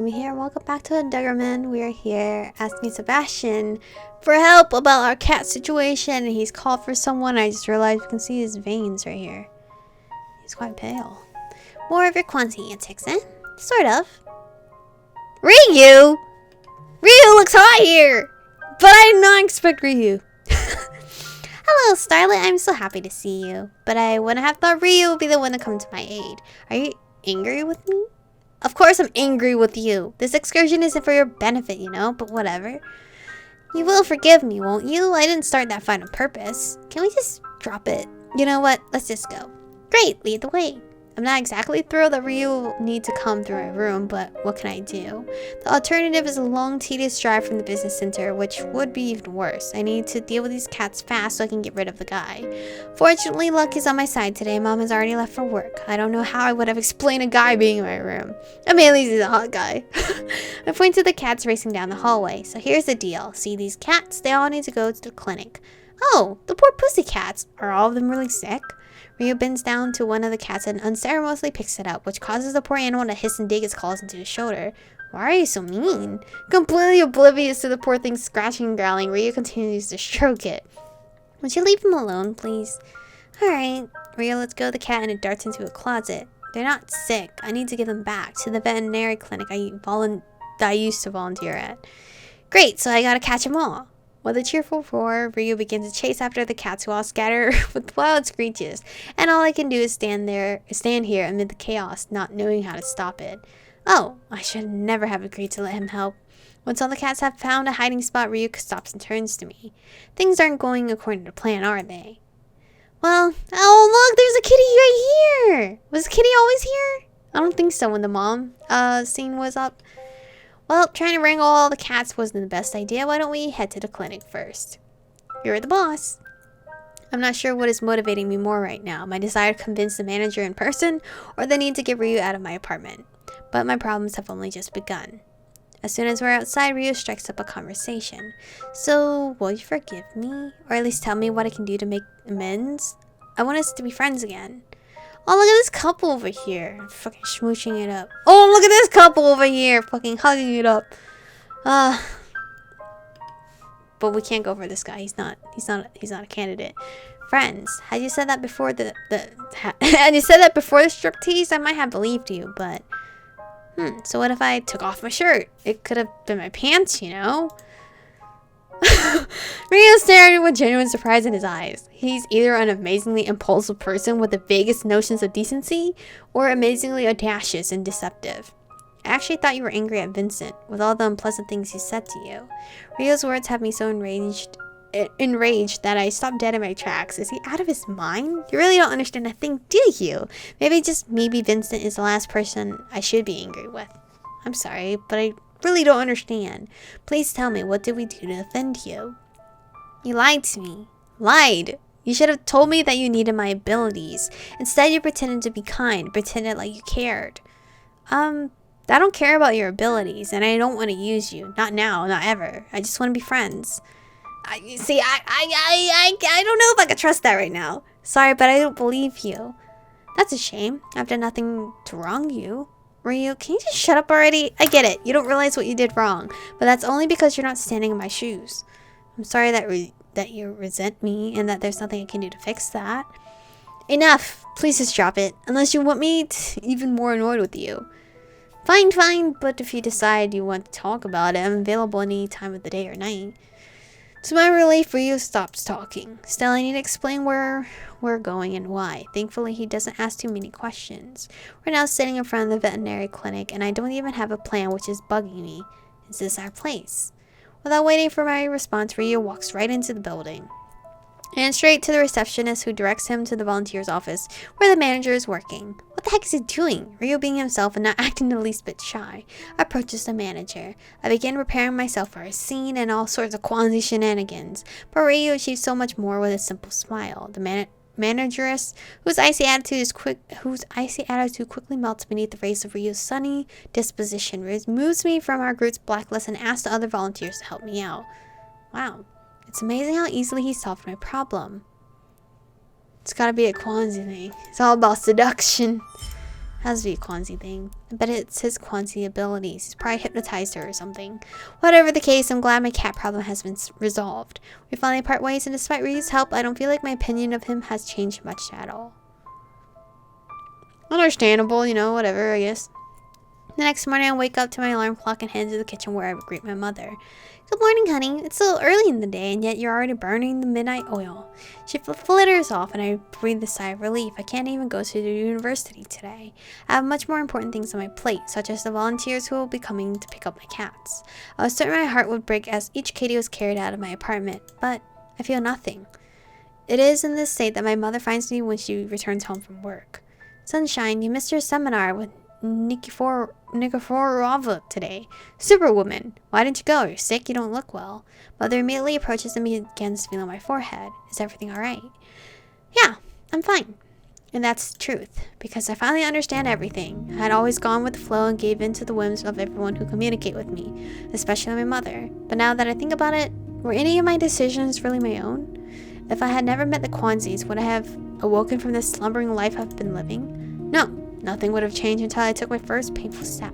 Aromie here. Welcome back to Degraman. We are here asking Sebastian for help about our cat situation. He's called for someone. I just realized you can see his veins right here. He's quite pale. More of your Kwanzaa antics, eh? Sort of. Ryu! Ryu looks hot here! But I did not expect Ryu. Hello, Starlet. I'm so happy to see you. But I wouldn't have thought Ryu would be the one to come to my aid. Are you angry with me? Of course I'm angry with you. This excursion isn't for your benefit, you know, but whatever. You will forgive me, won't you? I didn't start that fight on purpose. Can we just drop it? You know what? Let's just go. Great, lead the way. I'm not exactly thrilled that Ryu will need to come through my room, but what can I do? The alternative is a long, tedious drive from the business center, which would be even worse. I need to deal with these cats fast so I can get rid of the guy. Fortunately, luck is on my side today. Mom has already left for work. I don't know how I would have explained a guy being in my room. I mean, at least he's a hot guy. I point to the cats racing down the hallway. So here's the deal. See these cats? They all need to go to the clinic. Oh, the poor pussycats. Are all of them really sick? Ryu bends down to one of the cats and unceremoniously picks it up, which causes the poor animal to hiss and dig its claws into his shoulder. Why are you so mean? Completely oblivious to the poor thing scratching and growling, Ryu continues to stroke it. Would you leave him alone, please? Alright. Ryu lets go of the cat and it darts into a closet. They're not sick. I need to give them back to the veterinary clinic I used to volunteer at. Great, so I gotta catch them all. With a cheerful roar, Ryu begins to chase after the cats who all scatter with wild screeches, and all I can do is stand here amid the chaos, not knowing how to stop it. Oh, I should never have agreed to let him help. Once all the cats have found a hiding spot, Ryu stops and turns to me. Things aren't going according to plan, are they? Well, oh look, there's a kitty right here! Was Kitty always here? I don't think so when the mom scene was up. Well, trying to wrangle all the cats wasn't the best idea. Why don't we head to the clinic first? You're the boss. I'm not sure what is motivating me more right now. My desire to convince the manager in person or the need to get Ryu out of my apartment. But my problems have only just begun. As soon as we're outside, Ryu strikes up a conversation. So, will you forgive me? Or at least tell me what I can do to make amends? I want us to be friends again. Oh, look at this couple over here. Fucking smooching it up. Oh, look at this couple over here. Fucking hugging it up. But we can't go for this guy. He's not a candidate. Friends, had you said that before had you said that before the striptease, I might have believed you, but so what if I took off my shirt? It could have been my pants, you know? Ryu stared with genuine surprise in his eyes. He's either an amazingly impulsive person with the vaguest notions of decency, or amazingly audacious and deceptive. I actually thought you were angry at Vincent, with all the unpleasant things he said to you. Ryu's words have me so enraged that I stopped dead in my tracks. Is he out of his mind? You really don't understand a thing, do you? Maybe Vincent is the last person I should be angry with. I'm sorry, but I really don't understand. Please tell me, what did we do to offend you? You lied to me. Lied! You should have told me that you needed my abilities. Instead, you pretended to be kind, pretended like you cared. I don't care about your abilities, and I don't want to use you. Not now, not ever. I just want to be friends. I don't know if I can trust that right now. Sorry, but I don't believe you. That's a shame. I've done nothing to wrong you. Ryu, can you just shut up already? I get it. You don't realize what you did wrong. But that's only because you're not standing in my shoes. I'm sorry that you resent me and that there's nothing I can do to fix that. Enough. Please just drop it. Unless you want me even more annoyed with you. Fine. But if you decide you want to talk about it, I'm available any time of the day or night. To my relief, Ryu stops talking. Still, I need to explain where we're going and why. Thankfully, he doesn't ask too many questions. We're now sitting in front of the veterinary clinic, and I don't even have a plan, which is bugging me. Is this our place? Without waiting for my response, Ryu walks right into the building and straight to the receptionist, who directs him to the volunteer's office where the manager is working. What the heck is he doing? Ryu, being himself and not acting the least bit shy, approaches the manager. I begin preparing myself for a scene and all sorts of Kwanzaa shenanigans, but Ryu achieves so much more with a simple smile. The manageress, whose icy attitude quickly melts beneath the rays of Ryu's sunny disposition, removes me from our group's blacklist and asks the other volunteers to help me out. Wow. It's amazing how easily he solved my problem. It's gotta be a Kwanzaa thing. It's all about seduction. Has to be a Quanzi thing. I bet it's his Quanzi abilities. He's probably hypnotized her or something. Whatever the case, I'm glad my cat problem has been resolved. We finally part ways, and despite Ryu's help, I don't feel like my opinion of him has changed much at all. Understandable, you know, whatever, I guess. The next morning, I wake up to my alarm clock and head to the kitchen where I would greet my mother. Good morning, honey. It's still early in the day, and yet you're already burning the midnight oil. She flitters off, and I breathe a sigh of relief. I can't even go to the university today. I have much more important things on my plate, such as the volunteers who will be coming to pick up my cats. I was certain my heart would break as each kitty was carried out of my apartment, but I feel nothing. It is in this state that my mother finds me when she returns home from work. Sunshine, you missed your seminar with Nikiforova today. Superwoman. Why didn't you go? You're sick, you don't look well. Mother immediately approaches and begins feeling my forehead. Is everything alright? Yeah, I'm fine. And that's the truth, because I finally understand everything. I had always gone with the flow and gave in to the whims of everyone who communicate with me, especially my mother. But now that I think about it, were any of my decisions really my own? If I had never met the Quanzis, would I have awoken from this slumbering life I've been living? No, nothing would have changed until I took my first painful step.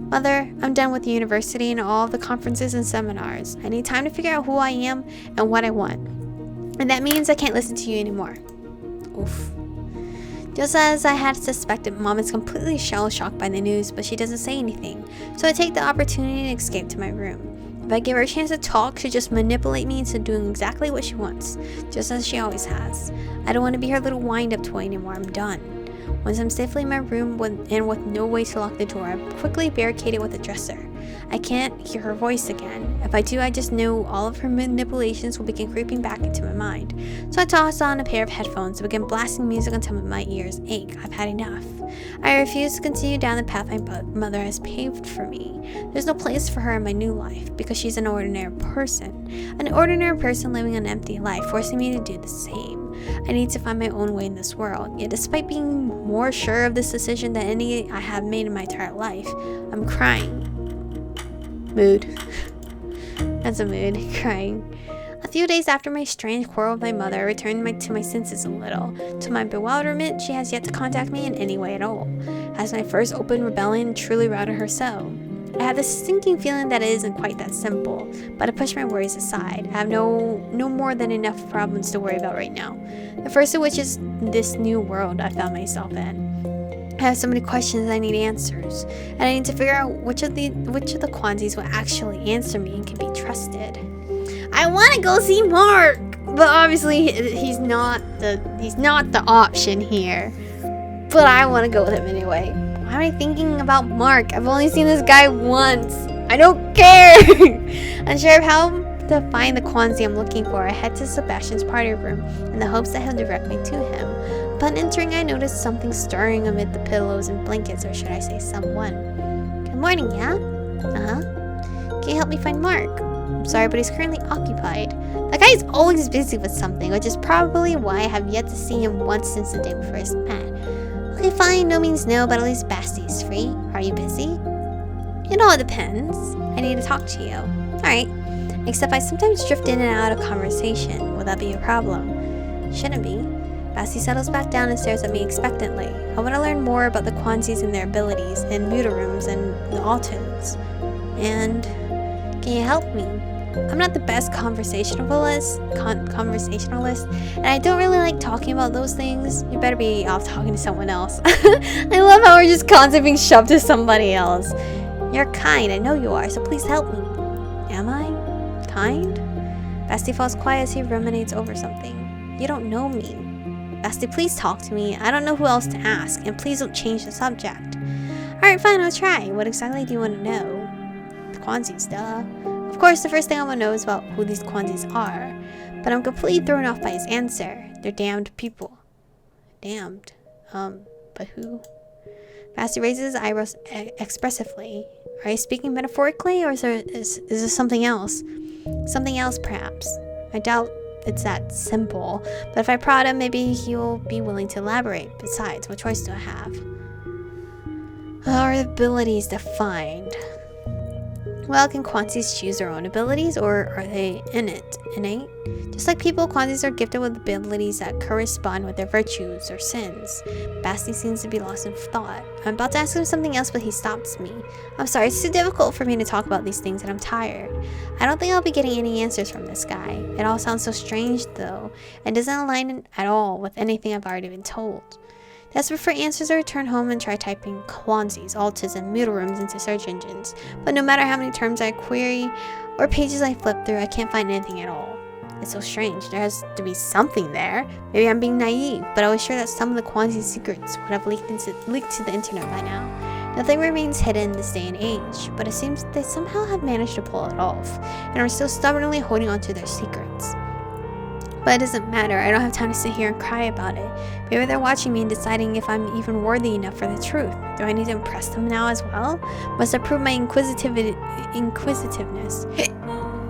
Mother, I'm done with the university and all of the conferences and seminars. I need time to figure out who I am and what I want. And that means I can't listen to you anymore. Oof. Just as I had suspected, Mom is completely shell-shocked by the news, but she doesn't say anything. So I take the opportunity to escape to my room. If I give her a chance to talk, she'll just manipulate me into doing exactly what she wants, just as she always has. I don't want to be her little wind-up toy anymore. I'm done. Once I'm safely in my room and with no way to lock the door, I quickly barricade it with a dresser. I can't hear her voice again. If I do, I just know all of her manipulations will begin creeping back into my mind. So I toss on a pair of headphones and begin blasting music until my ears ache. I've had enough. I refuse to continue down the path my mother has paved for me. There's no place for her in my new life because she's an ordinary person. An ordinary person living an empty life, forcing me to do the same. I need to find my own way in this world. Yet despite being more sure of this decision than any I have made in my entire life, I'm crying. Mood. That's a mood. Crying. A few days after my strange quarrel with my mother, I returned to my senses a little. To my bewilderment, she has yet to contact me in any way at all. Has my first open rebellion truly routed her so? I have this sinking feeling that it isn't quite that simple, but I push my worries aside. I have no more than enough problems to worry about right now. The first of which is this new world I found myself in. I have so many questions I need answers, and I need to figure out which of the Quanzis will actually answer me and can be trusted. I want to go see Mark, but obviously he's not the option here. But I want to go with him anyway. Why am I thinking about Mark? I've only seen this guy once. I don't care. Unsure of how to find the Quanzi I'm looking for, I head to Sebastian's party room in the hopes that he'll direct me to him. Upon entering, I noticed something stirring amid the pillows and blankets, or should I say someone. Good morning, yeah? Uh-huh. Can you help me find Mark? I'm sorry, but he's currently occupied. That guy's always busy with something, which is probably why I have yet to see him once since the day we first met. Okay, fine, no means no, but at least Basty's free. Are you busy? It all depends. I need to talk to you. Alright. Except I sometimes drift in and out of conversation. Will that be a problem? Shouldn't be. Basty settles back down and stares at me expectantly. I want to learn more about the Quanzis and their abilities, and Mutarooms and the Automes. And can you help me? I'm not the best conversationalist, and I don't really like talking about those things. You better be off talking to someone else. I love how we're just constantly being shoved to somebody else. You're kind, I know you are, so please help me. Am I? Kind? Basti falls quiet as he ruminates over something. You don't know me. Basti, please talk to me. I don't know who else to ask, and please don't change the subject. Alright, fine, I'll try. What exactly do you want to know? The Quanzis, duh. Of course, the first thing I want to know is about who these Quanzis are, but I'm completely thrown off by his answer. They're damned people. Damned. But who? Basti raises his eyebrows expressively. Are you speaking metaphorically, or is there something else? Something else, perhaps. I doubt it's that simple, but if I prod him, maybe he'll be willing to elaborate. Besides, what choice do I have? Our abilities defined. Well, can Quansies choose their own abilities, or are they innate? Just like people, Quansies are gifted with abilities that correspond with their virtues or sins. Basti seems to be lost in thought. I'm about to ask him something else, but he stops me. I'm sorry, it's too difficult for me to talk about these things and I'm tired. I don't think I'll be getting any answers from this guy. It all sounds so strange though, and doesn't align at all with anything I've already been told. Desperate for answers, I return home and try typing Quansies, altas, and mutal rooms into search engines. But no matter how many terms I query or pages I flip through, I can't find anything at all. It's so strange. There has to be something there. Maybe I'm being naive, but I was sure that some of the Quansi secrets would have leaked to the internet by now. Nothing remains hidden in this day and age, but it seems they somehow have managed to pull it off, and are still stubbornly holding on to their secrets. But it doesn't matter, I don't have time to sit here and cry about it. Maybe they're watching me and deciding if I'm even worthy enough for the truth. Do I need to impress them now as well? Must I prove my inquisitiveness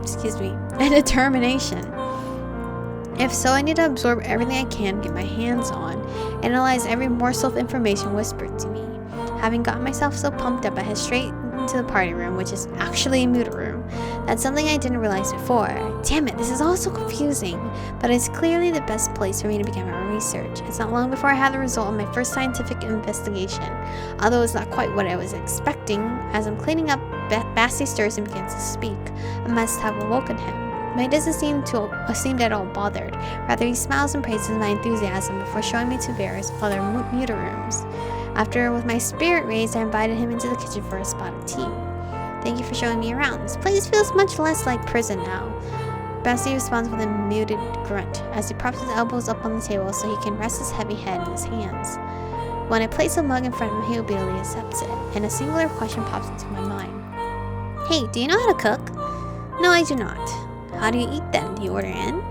excuse me, and determination? If so, I need to absorb everything I can get my hands on, analyze every morsel of information whispered to me. Having gotten myself so pumped up, I head straight into the party room, which is actually a mutal room. That's something I didn't realize before. Damn it, this is all so confusing, but it's clearly the best place for me to begin my research. It's not long before I have the result of my first scientific investigation, although it's not quite what I was expecting. As I'm cleaning up, Basti stirs and begins to speak. I must have awoken him. But he doesn't seem at all bothered. Rather, he smiles and praises my enthusiasm before showing me to various other mutal rooms. After, with my spirit raised, I invited him into the kitchen for a spot of tea. Thank you for showing me around. This place feels much less like prison now. Basti responds with a muted grunt as he props his elbows up on the table so he can rest his heavy head in his hands. When I place a mug in front of him, he obediently accepts it, and a singular question pops into my mind. Hey, do you know how to cook? No, I do not. How do you eat then? Do you order in?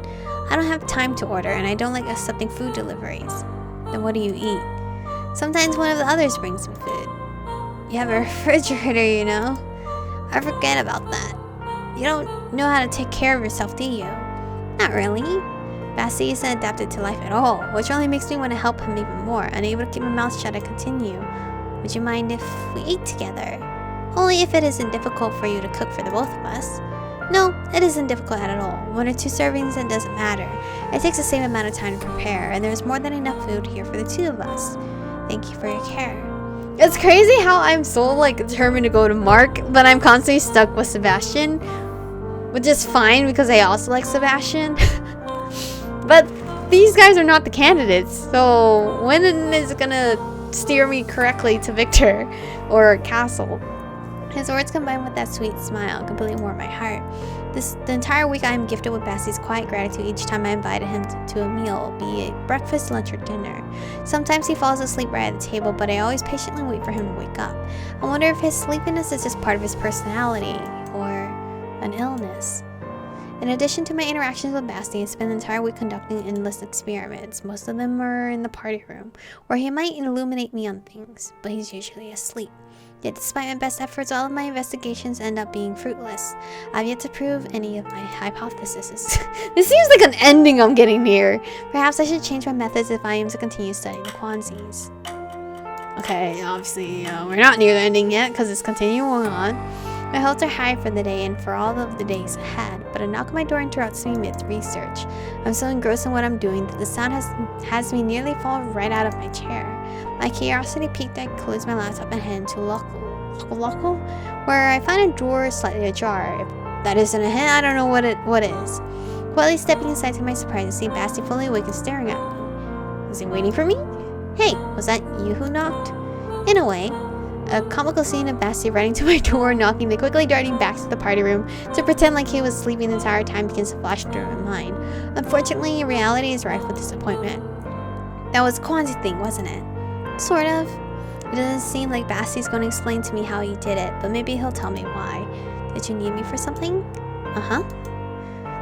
I don't have time to order, and I don't like accepting food deliveries. Then what do you eat? Sometimes one of the others brings me food. You have a refrigerator, you know? I forget about that. You don't know how to take care of yourself, do you? Not really. Basti isn't adapted to life at all, which only makes me want to help him even more. Unable to keep my mouth shut, I continue. Would you mind if we ate together? Only if it isn't difficult for you to cook for the both of us. No, it isn't difficult at all. 1 or 2 servings, it doesn't matter. It takes the same amount of time to prepare, and there's more than enough food here for the 2 of us. Thank you for your care. It's crazy how I'm so determined to go to Mark, but I'm constantly stuck with Sebastian, which is fine because I also like Sebastian. But these guys are not the candidates, so when is it gonna steer me correctly to Victor or Castle? His words combined with that sweet smile completely warmed my heart. The entire week I am gifted with Basti's quiet gratitude each time I invited him to a meal, be it breakfast, lunch, or dinner. Sometimes he falls asleep right at the table, but I always patiently wait for him to wake up. I wonder if his sleepiness is just part of his personality, or an illness. In addition to my interactions with Basti, I spend the entire week conducting endless experiments. Most of them are in the party room, where he might illuminate me on things, but he's usually asleep. Yet despite my best efforts, all of my investigations end up being fruitless. I've yet to prove any of my hypotheses. This seems like an ending I'm getting near. Perhaps I should change my methods if I am to continue studying the Quansies. Okay, obviously we're not near the ending yet because it's continuing on. My hopes are high for the day and for all of the days ahead, but a knock on my door interrupts me mid-research. I'm so engrossed in what I'm doing that the sound has me nearly fall right out of my chair. My curiosity piqued, I close my laptop and head into Local, where I find a drawer slightly ajar. If that isn't a hint, I don't know what is. Quietly stepping inside, to my surprise, I see Basti fully awake and staring at me. Was he waiting for me? Hey, was that you who knocked? In a way. A comical scene of Basti running to my door, knocking, then quickly darting back to the party room to pretend like he was sleeping the entire time begins to flash through my mind. Unfortunately, reality is rife with disappointment. That was a Quansi thing, wasn't it? Sort of. It doesn't seem like Basti's going to explain to me how he did it, but maybe he'll tell me why. Did you need me for something? Uh-huh.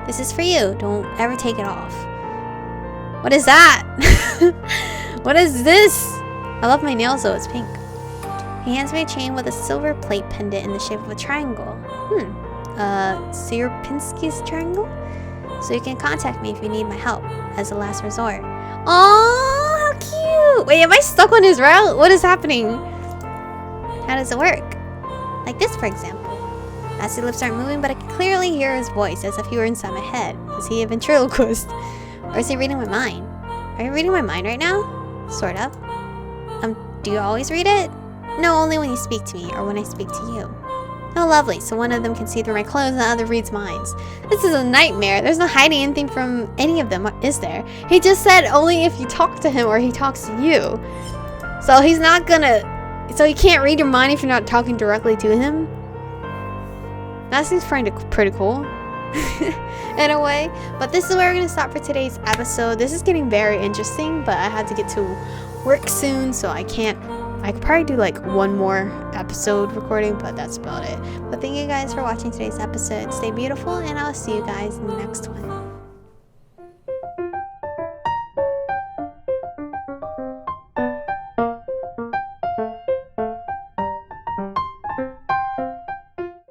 This is for you. Don't ever take it off. What is that? What is this? I love my nails though, it's pink. He hands me a chain with a silver plate pendant in the shape of a triangle. Sierpinski's triangle? So you can contact me if you need my help, as a last resort. Oh, how cute! Wait, am I stuck on his route? What is happening? How does it work? Like this, for example. As his lips aren't moving, but I can clearly hear his voice as if he were inside my head. Is he a ventriloquist? Or is he reading my mind? Are you reading my mind right now? Sort of. Do you always read it? No, only when you speak to me, or when I speak to you. Oh, lovely. So one of them can see through my clothes and the other reads minds. This is a nightmare. There's no hiding anything from any of them, is there? He just said only if you talk to him or he talks to you. So he's not gonna... So he can't read your mind if you're not talking directly to him? That seems pretty cool. In a way. But this is where we're going to stop for today's episode. This is getting very interesting, but I have to get to work soon, so I could probably do like one more episode recording, but that's about it. But thank you guys for watching today's episode. Stay beautiful, and I'll see you guys in the next one.